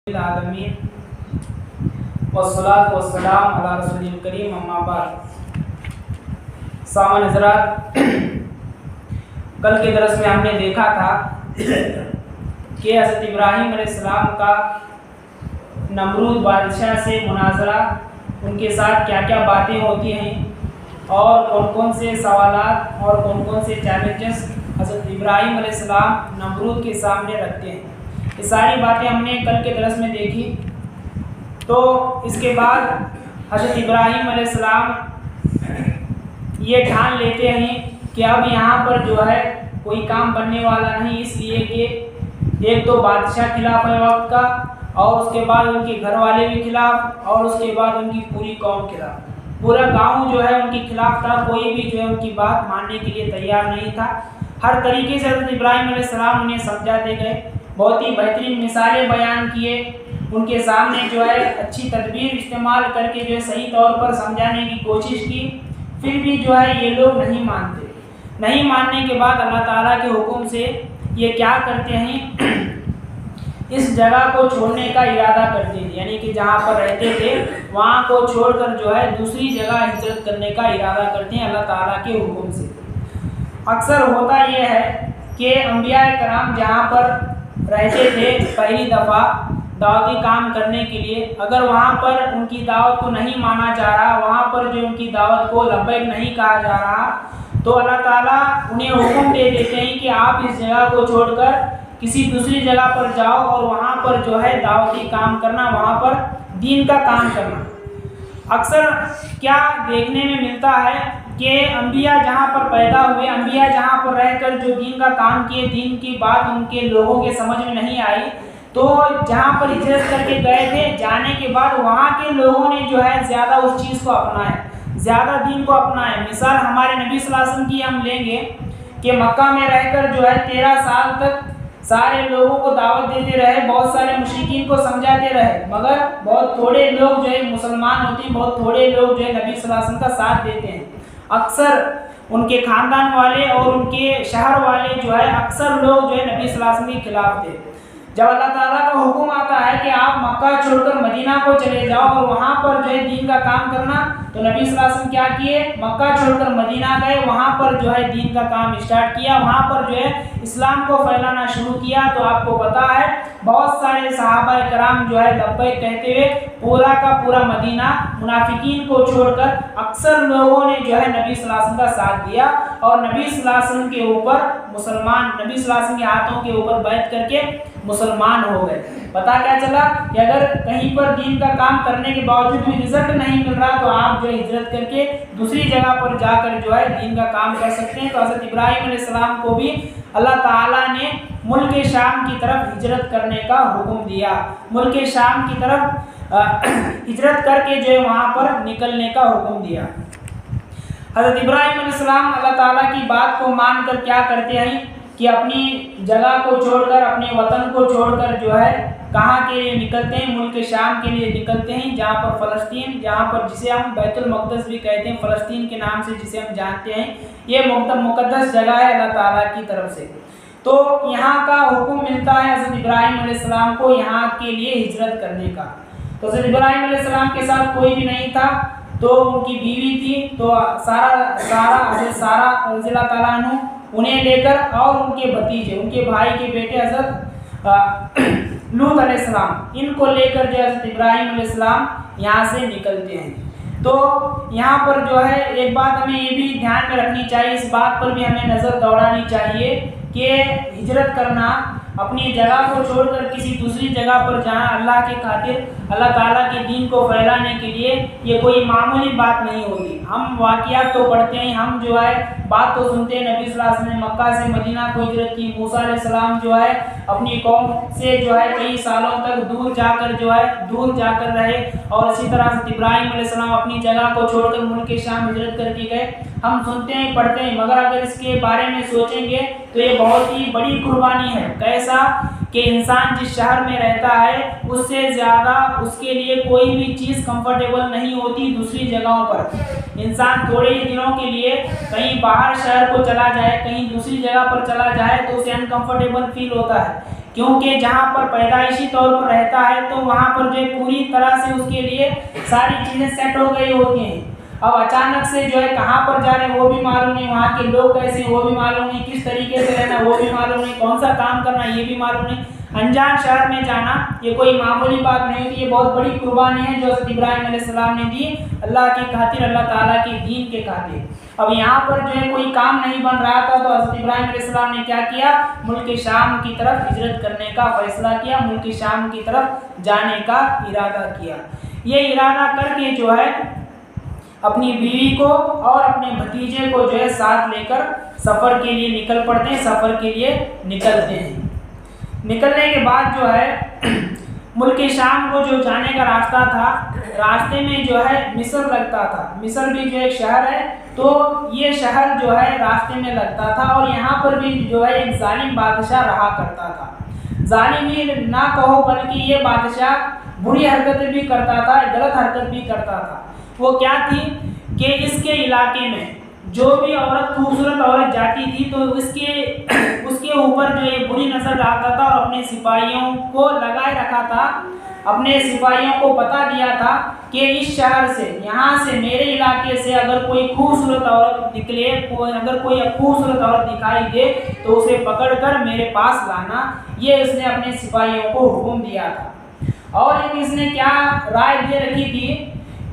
العالمین والصلاة والسلام علی رسول کریم اما بعد۔ سامعین حضرات، کل کے درس میں ہم نے دیکھا تھا کہ حضرت ابراہیم علیہ السلام کا نمرود بادشاہ سے مناظرہ، ان کے ساتھ کیا کیا باتیں ہوتی ہیں اور کون کون سے سوالات اور کون کون سے چیلنجز حضرت ابراہیم علیہ السلام نمرود کے سامنے رکھتے ہیں۔ یہ ساری باتیں ہم نے کل کے درس میں دیکھی۔ تو اس کے بعد حضرت ابراہیم علیہ السلام یہ ٹھان لیتے ہیں کہ اب یہاں پر جو ہے کوئی کام بننے والا نہیں، اس لیے کہ ایک تو بادشاہ خلاف ہے وقت کا، اور اس کے بعد ان کے گھر والے بھی خلاف، اور اس کے بعد ان کی پوری قوم خلاف، پورا گاؤں جو ہے ان کے خلاف تھا، کوئی بھی جو ہے ان کی بات ماننے کے لیے تیار نہیں تھا۔ ہر طریقے سے حضرت ابراہیم علیہ السلام انہیں سمجھاتے گئے، بہت ہی بہترین مثالیں بیان کیے، ان کے سامنے جو ہے اچھی تدبیر استعمال کر کے جو ہے صحیح طور پر سمجھانے کی کوشش کی، پھر بھی جو ہے یہ لوگ نہیں مانتے۔ نہیں ماننے کے بعد اللہ تعالیٰ کے حکم سے یہ کیا کرتے ہیں، اس جگہ کو چھوڑنے کا ارادہ کرتے ہیں، یعنی کہ جہاں پر رہتے تھے وہاں کو چھوڑ کر جو ہے دوسری جگہ ہجرت کرنے کا ارادہ کرتے ہیں اللہ تعالیٰ کے حکم سے۔ اکثر ہوتا یہ ہے کہ انبیاء کرام جہاں پر رہتے تھے پہلی دفعہ دعوتی کام کرنے کے لیے، اگر وہاں پر ان کی دعوت کو نہیں مانا جا رہا، وہاں پر جو ان کی دعوت کو لبیک نہیں کہا جا رہا، تو اللہ تعالیٰ انہیں حکم دے دیتے ہیں کہ آپ اس جگہ کو چھوڑ کر کسی دوسری جگہ پر جاؤ اور وہاں پر جو ہے دعوتی کام کرنا، وہاں پر دین کا کام کرنا۔ اکثر کیا دیکھنے میں ملتا ہے کہ انبیاء جہاں پر پیدا ہوئے، انبیاء جہاں پر رہ کر جو دین کا کام کیے، دین کی بات ان کے لوگوں کے سمجھ میں نہیں آئی، تو جہاں پر ہجرت کر کے گئے تھے، جانے کے بعد وہاں کے لوگوں نے جو ہے زیادہ اس چیز کو اپنایا، زیادہ دین کو اپنایا۔ مثال ہمارے نبی صلی اللہ علیہ وسلم کی ہم لیں گے کہ مکہ میں رہ کر جو ہے 13 سال تک سارے لوگوں کو دعوت دیتے رہے، بہت سارے مشرکین کو سمجھاتے رہے، مگر بہت تھوڑے لوگ جو ہے مسلمان ہوتے ہیں، بہت تھوڑے لوگ جو ہے نبی صلی اللہ علیہ وسلم کا ساتھ دیتے ہیں۔ اکثر ان کے خاندان والے اور ان کے شہر والے جو ہے اکثر لوگ جو ہے نبی صلی اللہ علیہ وسلم کے خلاف تھے۔ جب اللہ تعالیٰ کا حکم آتا ہے کہ آپ مکہ چھوڑ کر مدینہ کو چلے جاؤ اور وہاں پر جو ہے دین کا کام کرنا، تو نبی صلی اللہ علیہ وسلم کیا کیے، مکہ چھوڑ کر مدینہ گئے، وہاں پر جو ہے دین کا کام اسٹارٹ کیا، وہاں پر جو ہے اسلام کو پھیلانا شروع کیا۔ تو آپ کو پتا ہے بہت سارے صحابہ کرام جو ہے لبیک کہتے ہوئے پورا کا پورا مدینہ منافقین کو چھوڑ کر اکثر لوگوں نے جو ہے نبی صلی اللہ علیہ وسلم کا ساتھ دیا، اور نبی صلی اللہ علیہ وسلم کے اوپر مسلمان، نبی صلی اللہ علیہ وسلم کے ہاتھوں کے اوپر بیعت کر کے مسلمان ہو گئے۔ پتہ کیا چلا کہ اگر کہیں پر دین کا کام کرنے کے باوجود بھی رزلٹ نہیں مل رہا، تو آپ جو ہے ہجرت کر کے دوسری جگہ پر جا کر جو ہے دین کا کام کر سکتے ہیں۔ تو حضرت ابراہیم علیہ السلام کو بھی اللہ تعالیٰ نے ملک شام کی طرف ہجرت کرنے کا حکم دیا، ملک شام کی طرف ہجرت کر کے جو ہے وہاں پر نکلنے کا حکم دیا۔ حضرت ابراہیم علیہ السلام اللہ تعالیٰ کی بات کو مان کر کیا کرتے ہیں کہ اپنی جگہ کو چھوڑ کر، اپنے وطن کو چھوڑ کر جو ہے کہاں کے لیے نکلتے ہیں، ملک شام کے لیے نکلتے ہیں، جہاں پر فلسطین، جہاں پر جسے ہم بیت المقدس بھی کہتے ہیں، فلسطین کے نام سے جسے ہم جانتے ہیں، یہ مقدس جگہ ہے اللہ تعالیٰ کی طرف سے۔ تو یہاں کا حکم ملتا ہے حضرت ابراہیم علیہ السلام کو یہاں کے لیے ہجرت کرنے کا۔ تو حضرت ابراہیم علیہ السلام کے ساتھ کوئی بھی نہیں تھا، تو ان کی بیوی تھی، تو حضرت سارہ رضی اللہ تعالیٰ عنہ انہیں لے کر، اور ان کے بھتیجے، ان کے بھائی کے بیٹے حضرت لوط علیہ السلام، ان کو لے کر جو حضرت ابراہیم علیہ السلام یہاں سے نکلتے ہیں۔ تو یہاں پر جو ہے ایک بات ہمیں یہ بھی دھیان میں رکھنی چاہیے، اس بات پر بھی ہمیں نظر دوڑانی چاہیے کہ ہجرت کرنا، اپنی جگہ کو چھوڑ کر کسی دوسری جگہ پر جانا اللہ کے خاطر، اللہ تعالیٰ کے دین کو پھیلانے کے لیے، یہ کوئی معمولی بات نہیں ہوگی۔ ہم واقعات تو پڑھتے ہیں، ہم جو ہے بات تو سنتے ہیں، نبی صلی اللہ علیہ وسلم نے مکہ سے مدینہ کو ہجرت کی، موسیٰ علیہ السلام جو ہے اپنی قوم سے جو ہے کئی سالوں تک دور جا کر رہے، اور اسی طرح حضرت ابراہیم علیہ السلام اپنی جگہ کو چھوڑ کر ملک شام ہجرت کر کے گئے۔ ہم سنتے ہیں، پڑھتے ہیں، مگر اگر اس کے بارے میں سوچیں گے تو یہ بہت ہی بڑی قربانی ہے۔ کیسے ایسا کہ انسان جس شہر میں رہتا ہے اس سے زیادہ اس کے لیے کوئی بھی چیز کمفرٹیبل نہیں ہوتی دوسری جگہوں پر۔ انسان تھوڑے ہی دنوں کے لیے کہیں باہر شہر کو چلا جائے، کہیں دوسری جگہ پر چلا جائے تو اسے انکمفرٹیبل فیل ہوتا ہے، کیونکہ جہاں پر پیدائشی طور پر رہتا ہے تو وہاں پر جو پوری طرح سے اس کے لیے ساری چیزیں سیٹ ہو گئی ہوتی ہیں۔ اب اچانک سے جو ہے کہاں پر جا رہے ہیں وہ بھی معلوم نہیں، وہاں کے لوگ کیسے ہیں وہ بھی معلوم نہیں، کس طریقے سے رہنا وہ بھی معلوم نہیں، کون سا کام کرنا یہ بھی معلوم نہیں۔ انجان شہر میں جانا یہ کوئی معمولی بات نہیں ہوتی، یہ بہت بڑی قربانی ہے جو حضرت ابراہیم علیہ السلام نے دی اللہ کی خاطر، اللہ تعالیٰ کے دین کے خاطر۔ اب یہاں پر جو ہے کوئی کام نہیں بن رہا تھا تو حضرت ابراہیم علیہ السلام نے کیا کیا؟ ملک شام کی طرف ہجرت کرنے کا فیصلہ کیا، ملک شام کی طرف جانے کا ارادہ کیا۔ یہ ارادہ کر کے جو ہے اپنی بیوی کو اور اپنے بھتیجے کو جو ہے ساتھ لے کر سفر کے لیے نکل پڑتے ہیں، سفر کے لیے نکلتے ہیں۔ نکلنے کے بعد جو ہے ملک شام کو جو جانے کا راستہ تھا، راستے میں جو ہے مصر لگتا تھا، مصر بھی جو ایک شہر ہے، تو یہ شہر جو ہے راستے میں لگتا تھا اور یہاں پر بھی جو ہے ایک ظالم بادشاہ رہا کرتا تھا۔ ظالم ہی نہ کہو بلکہ یہ بادشاہ بری حرکتیں بھی کرتا تھا، غلط حرکت بھی کرتا تھا۔ وہ کیا تھی کہ اس کے علاقے میں جو بھی عورت خوبصورت عورت جاتی تھی تو اس کے اوپر جو یہ بری نظر ڈالتا تھا اور اپنے سپاہیوں کو لگائے رکھا تھا، اپنے سپاہیوں کو بتا دیا تھا کہ اس شہر سے، یہاں سے میرے علاقے سے اگر کوئی خوبصورت عورت نکلے، اگر کوئی خوبصورت عورت دکھائی دے تو اسے پکڑ کر میرے پاس لانا، یہ اس نے اپنے سپاہیوں کو حکم دیا تھا۔ اور اس نے کیا رائے دے رکھی تھی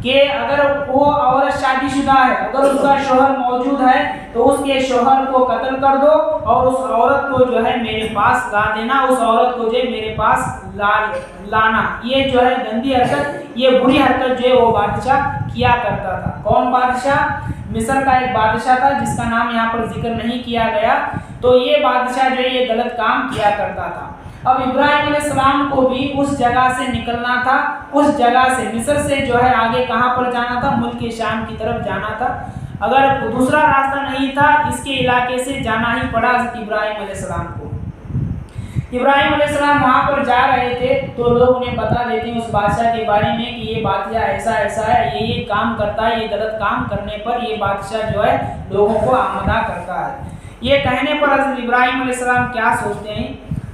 کہ اگر وہ عورت شادی شدہ ہے، اگر اس کا شوہر موجود ہے تو اس کے شوہر کو قتل کر دو اور اس عورت کو جو ہے میرے پاس لا دینا، اس عورت کو جو ہے میرے پاس لانا۔ یہ جو ہے گندی حرکت، یہ بری حرکت جو ہے وہ بادشاہ کیا کرتا تھا۔ کون بادشاہ؟ مصر کا ایک بادشاہ تھا جس کا نام یہاں پر ذکر نہیں کیا گیا، تو یہ بادشاہ جو ہے یہ غلط کام کیا کرتا تھا۔ اب ابراہیم علیہ السلام کو بھی اس جگہ سے نکلنا تھا، اس جگہ سے مصر سے جو ہے آگے کہاں پر جانا تھا؟ ملک شام کی طرف جانا تھا۔ اگر دوسرا راستہ نہیں تھا، اس کے علاقے سے جانا ہی پڑا حضرت ابراہیم علیہ السلام کو۔ ابراہیم علیہ السلام وہاں پر جا رہے تھے تو لوگ انہیں بتا دیتے ہیں اس بادشاہ کے بارے میں کہ یہ بادشاہ ایسا ایسا ہے، یہ کام کرتا ہے، یہ غلط کام کرنے پر یہ بادشاہ جو ہے لوگوں کو آمادہ کرتا ہے۔ یہ کہنے پر حضرت ابراہیم علیہ السلام کیا سوچتے ہیں؟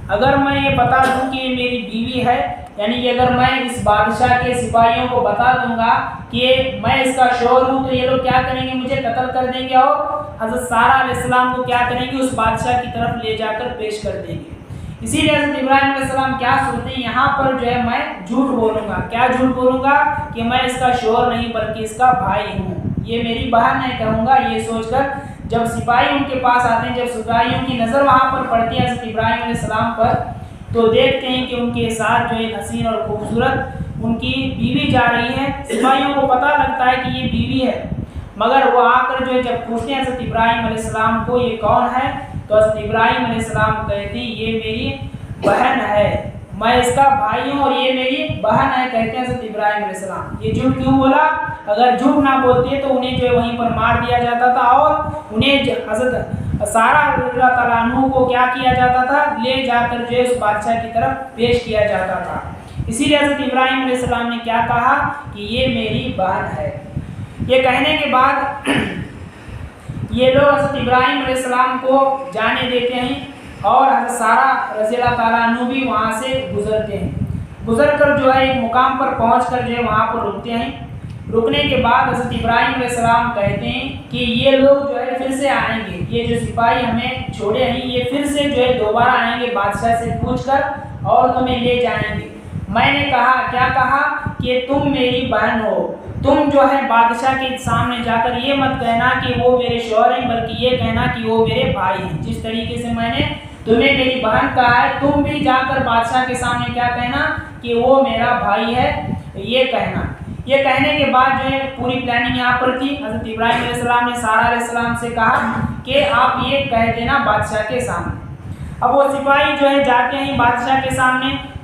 اگر میں یہ بتا دوں کہ یہ میری بیوی ہے، یعنی کہ اگر میں اس بادشاہ کے سپاہیوں کو بتا دوں گا کہ میں اس کا شوہر ہوں تو یہ لوگ کیا کریں گے؟ مجھے قتل کر دیں گے اور حضرت سارہ علیہ السلام کو کیا کریں گے؟ اس بادشاہ کی طرف لے جا کر پیش کر دیں گے۔ اسی لیے حضرت ابراہیم علیہ السلام کیا سوچتے ہیں؟ یہاں پر جو ہے میں جھوٹ بولوں گا۔ کیا جھوٹ بولوں گا؟ کہ میں اس کا شوہر نہیں بلکہ اس کا بھائی ہوں، یہ میری بہن ہے کہوں گا۔ یہ سوچ کر جب سپاہی ان کے پاس آتے ہیں، جب سپاہیوں کی نظر وہاں پر پڑتی ہے حضرت ابراہیم علیہ السلام پر، تو دیکھتے ہیں کہ ان کے ساتھ جو ایک حسین اور خوبصورت ان کی بیوی جا رہی ہے۔ سپاہیوں کو پتہ لگتا ہے کہ یہ بیوی ہے، مگر وہ آ کر جو ہے جب پوچھتے ہیں حضرت ابراہیم علیہ السلام کو یہ کون ہے، تو حضرت ابراہیم علیہ السلام کہتے ہیں یہ میری بہن ہے، میں اس کا بھائی ہوں اور یہ میری بہن ہے، کہتے ہیں حضرت ابراہیم علیہ السلام۔ یہ جھوٹ کیوں بولا؟ اگر جھوٹ نہ بولتے تو انہیں جو ہے وہیں پر مار دیا جاتا تھا اور انہیں حضرت سارہ اللہ تعالیٰ عنہ کو کیا کیا جاتا تھا؟ لے جا کر جو ہے اس بادشاہ کی طرف پیش کیا جاتا تھا۔ اسی لیے حضرت ابراہیم علیہ السلام نے کیا کہا کہ یہ میری بہن ہے۔ یہ کہنے کے بعد یہ لوگ حضرت ابراہیم علیہ السلام کو جانے دیتے ہیں اور حضرت سارہ رضی اللہ تعالیٰ عنہ بھی وہاں سے گزرتے ہیں۔ گزر کر جو ہے ایک مقام پر پہنچ کر جو ہے وہاں پر رکتے ہیں۔ رکنے کے بعد حضرت ابراہیم علیہ السلام کہتے ہیں کہ یہ لوگ جو ہے پھر سے آئیں گے، یہ جو سپاہی ہمیں چھوڑے ہیں یہ پھر سے جو ہے دوبارہ آئیں گے بادشاہ سے پوچھ کر اور تمہیں لے جائیں گے۔ میں نے کہا، کیا کہا؟ کہ تم میری بہن ہو، تم جو ہے بادشاہ کے سامنے جا کر یہ مت کہنا کہ وہ میرے شوہر ہیں، بلکہ یہ کہنا کہ وہ میرے بھائی ہیں۔ جس طریقے سے میں نے تمہیں میری بہن کہا ہے، تم بھی جا کر بادشاہ کے سامنے کیا کہنا کہ وہ میرا بھائی ہے، یہ کہنا۔ یہ کہنے کے بعد جو ہے پوری پلاننگ یہاں پر تھی۔ حضرت ابراہیم علیہ السلام نے سارہ علیہ السلام سے کہا کہ آپ یہ کہہ دینا بادشاہ کے سامنے۔ اب وہ سپاہی جو ہے جاتے ہیں بادشاہ کے سامنے،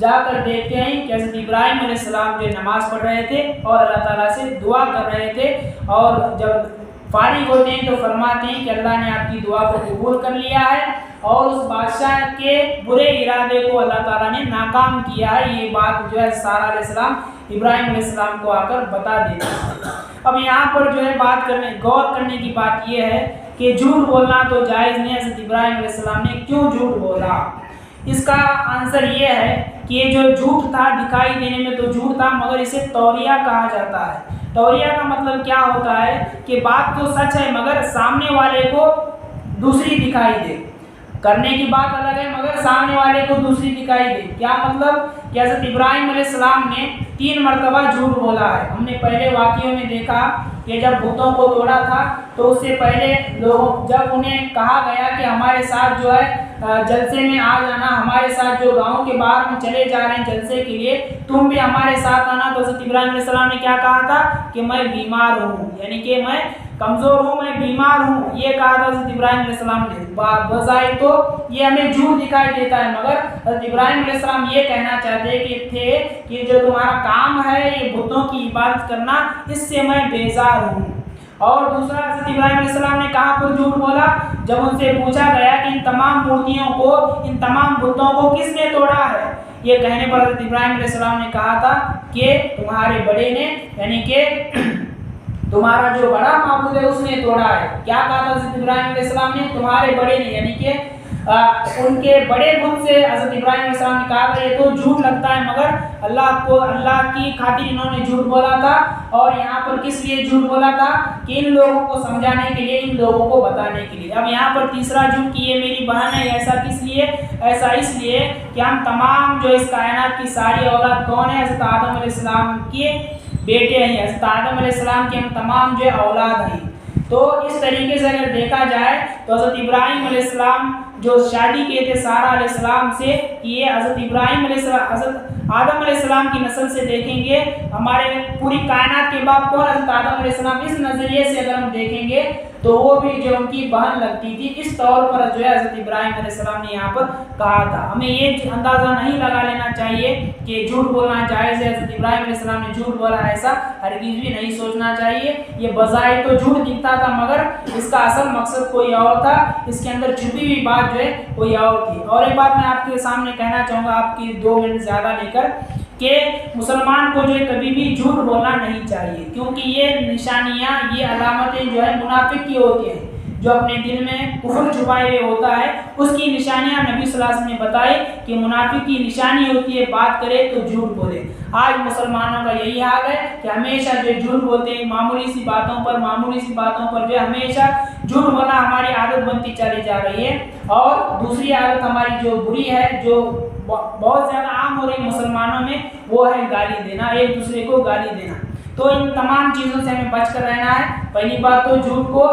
جا کر دیکھتے ہیں کہ حضرت ابراہیم علیہ السلام جو نماز پڑھ رہے تھے اور اللہ تعالیٰ سے دعا کر رہے تھے، اور جب فارغ ہوتے ہیں تو فرماتے ہیں کہ اللہ نے آپ کی دعا کو قبول کر لیا ہے اور اس بادشاہ کے برے ارادے کو اللہ تعالیٰ نے ناکام کیا ہے۔ یہ بات جو ہے سارہ علیہ السلام ابراہیم علیہ السلام کو آ کر بتا دیتے ہیں۔ اب یہاں پر جو ہے غور کرنے کی بات یہ ہے کہ جھوٹ بولنا تو جائز نہیں۔ حضرت ابراہیم علیہ السلام نے کیوں جھوٹ بولا؟ اس کا آنسر یہ ہے کہ یہ جو جھوٹ تھا دکھائی دینے میں تو جھوٹ تھا، مگر اسے توریہ کہا جاتا ہے۔ توریہ کا مطلب کیا ہوتا ہے کہ بات تو سچ ہے مگر سامنے والے کو دوسری دکھائی دے، کرنے کی بات الگ ہے مگر سامنے والے کو دوسری دکھائی دے۔ کیا مطلب کہ حضرت ابراہیم علیہ السلام نے 3 مرتبہ جھوٹ بولا ہے۔ ہم نے پہلے واقعوں میں دیکھا کہ جب بتوں کو توڑا تھا تو اس سے پہلے جب انہیں کہا گیا کہ ہمارے ساتھ جو ہے جلسے میں آ جانا، ہمارے ساتھ جو گاؤں کے باہر ہم چلے جا رہے ہیں جلسے کے لیے، تم بھی ہمارے ساتھ آنا، تو حضرت ابراہیم علیہ السلام نے کیا کہا تھا کہ میں بیمار ہوں، یعنی کہ میں کمزور ہوں، میں بیمار ہوں، یہ کہا تھا حضرت ابراہیم علیہ السلام نے۔ بظاہر تو یہ ہمیں جھوٹ دکھائی دیتا ہے، مگر حضرت ابراہیم علیہ السلام یہ کہنا چاہتے تھے کہ جو تمہارا کام ہے یہ بتوں کی عبادت کرنا، اس سے میں بیزار ہوں۔ اور دوسرا حضرت ابراہیم علیہ السلام نے کہاں پر جھوٹ بولا؟ جب ان سے پوچھا گیا کہ ان تمام مورتیوں کو، ان تمام بتوں کو کس نے توڑا ہے، یہ کہنے پر حضرت ابراہیم علیہ السلام نے کہا تھا کہ تمہارے بڑے نے، یعنی کہ تمہارا جو بڑا معبود ہے اس نے توڑا ہے۔ کیا کہا تھا حضرت ابراہیم علیہ السلام نے؟ تمہارے بڑے نے، یعنی کہ ان کے بڑے بت سے حضرت ابراہیم علیہ السلام نے کہا تھا یہ تو جھوٹ لگتا ہے مگر اللہ کی خاطر انہوں نے جھوٹ بولا تھا۔ اور یہاں پر کس لیے جھوٹ بولا تھا؟ کہ ان لوگوں کو سمجھانے کے لیے، ان لوگوں کو بتانے کے لیے۔ اب یہاں پر تیسرا جھوٹ کہ یہ میری بہن ہے، ایسا کس لیے؟ ایسا اس لیے کہ ہم تمام جو اس کائنات کی ساری اولاد کون ہے؟ حضرت آدم علیہ السلام کے بیٹے ہیں، حضرت آدم علیہ السلام کے ہم تمام جو اولاد ہیں۔ تو اس طریقے سے اگر دیکھا جائے تو حضرت ابراہیم علیہ السلام جو شادی کیے تھے سارہ علیہ السلام سے، یہ حضرت ابراہیم علیہ السلام، حضرت آدم علیہ السلام کی نسل سے دیکھیں گے، ہمارے پوری کائنات کے باپ کون؟ حضرت آدم علیہ السلام۔ اس نظریے سے اگر ہم دیکھیں گے تو وہ بھی جو ان کی بہن لگتی تھی، اس طور پر جو ہے حضرت ابراہیم علیہ السلام نے یہاں پر کہا تھا۔ ہمیں یہ اندازہ نہیں لگا لینا چاہیے کہ جھوٹ بولنا جائز ہے، حضرت ابراہیم علیہ السلام نے جھوٹ بولا، ایسا ہرگز بھی نہیں سوچنا چاہیے۔ یہ بظاہر تو جھوٹ دکھتا تھا مگر اس کا اصل مقصد کوئی اور تھا، اس کے اندر چھپی ہوئی بات جو ہے کوئی اور تھی۔ اور ایک بات میں آپ کے سامنے کہنا چاہوں گا، آپ کی 2 منٹ زیادہ لے کر، کہ مسلمان کو جو ہے کبھی بھی جھوٹ بولنا نہیں چاہیے، کیونکہ یہ نشانیاں، یہ علامتیں جو ہے منافق کی ہوتی ہیں، جو اپنے دل میں کفر چھپائے ہوئے ہوتا ہے، اس کی نشانیاں نبی صلی اللہ علیہ وسلم نے بتائی کہ منافق کی نشانی ہوتی ہے بات کرے تو جھوٹ بولے۔ آج مسلمانوں کا یہی حال ہے کہ ہمیشہ جو جھوٹ بولتے ہیں، معمولی سی باتوں پر جو ہمیشہ جھوٹ بولنا ہماری عادت بنتی چلی جا رہی ہے۔ اور دوسری عادت ہماری جو بری ہے، جو بہت زیادہ عام ہو رہی مسلمانوں میں، وہ ہے گالی دینا، ایک دوسرے کو گالی دینا۔ تو ان تمام چیزوں سے ہمیں بچ کر رہنا ہے۔ پہلی بات تو جھوٹ کو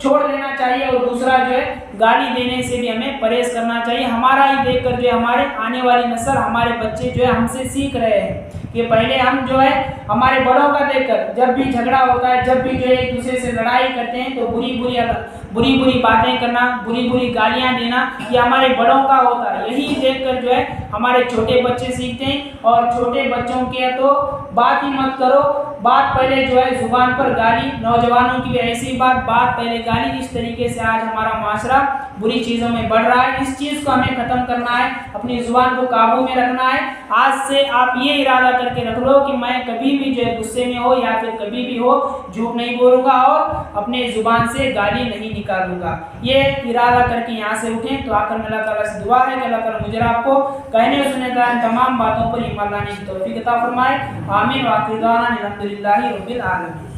چھوڑ دینا چاہیے، اور دوسرا جو ہے گالی دینے سے بھی ہمیں پرہیز کرنا چاہیے۔ ہمارا ہی دیکھ کر جو ہے ہمارے آنے والی نسل، ہمارے بچے جو ہے ہم سے سیکھ رہے ہیں کہ پہلے ہم جو ہے ہمارے بڑوں کا دیکھ کر جب بھی جھگڑا ہوتا ہے، جب بھی جو ہے ایک دوسرے سے لڑائی کرتے ہیں تو بری باتیں کرنا، بری گالیاں دینا، یہ ہمارے بڑوں کا ہوتا ہے۔ یہی دیکھ کر جو ہے ہمارے چھوٹے بچے سیکھتے ہیں، اور چھوٹے بچوں کے تو بات ہی مت کرو، بات پہلے جو ہے زبان پر گالی، نوجوانوں کی بھی ایسی بات پہلے گالی۔ اس طریقے سے آج ہمارا معاشرہ بری چیزوں میں بڑھ رہا ہے۔ اس چیز کو ہمیں ختم کرنا ہے، اپنی زبان کو قابو میں رکھنا ہے۔ آج سے آپ یہ ارادہ کر کے رکھ لو کہ میں کبھی بھی جو ہے غصے میں ہو یا پھر کبھی بھی ہو جھوٹ نہیں بولوں گا اور اپنے زبان سے گالی نہیں نکالوں گا۔ یہ ارادہ کر کے یہاں سے اٹھیں تو آخر میں اللہ تعالیٰ سے دعا ہے کہ اللہ تعالیٰ مجھے آپ کو کہنے اور سننے کا تمام باتوں پر ایمان لانے کی توفیق عطا فرمائے۔ آمین۔ وآخر دعوانا الحمدللہ رب العالمین۔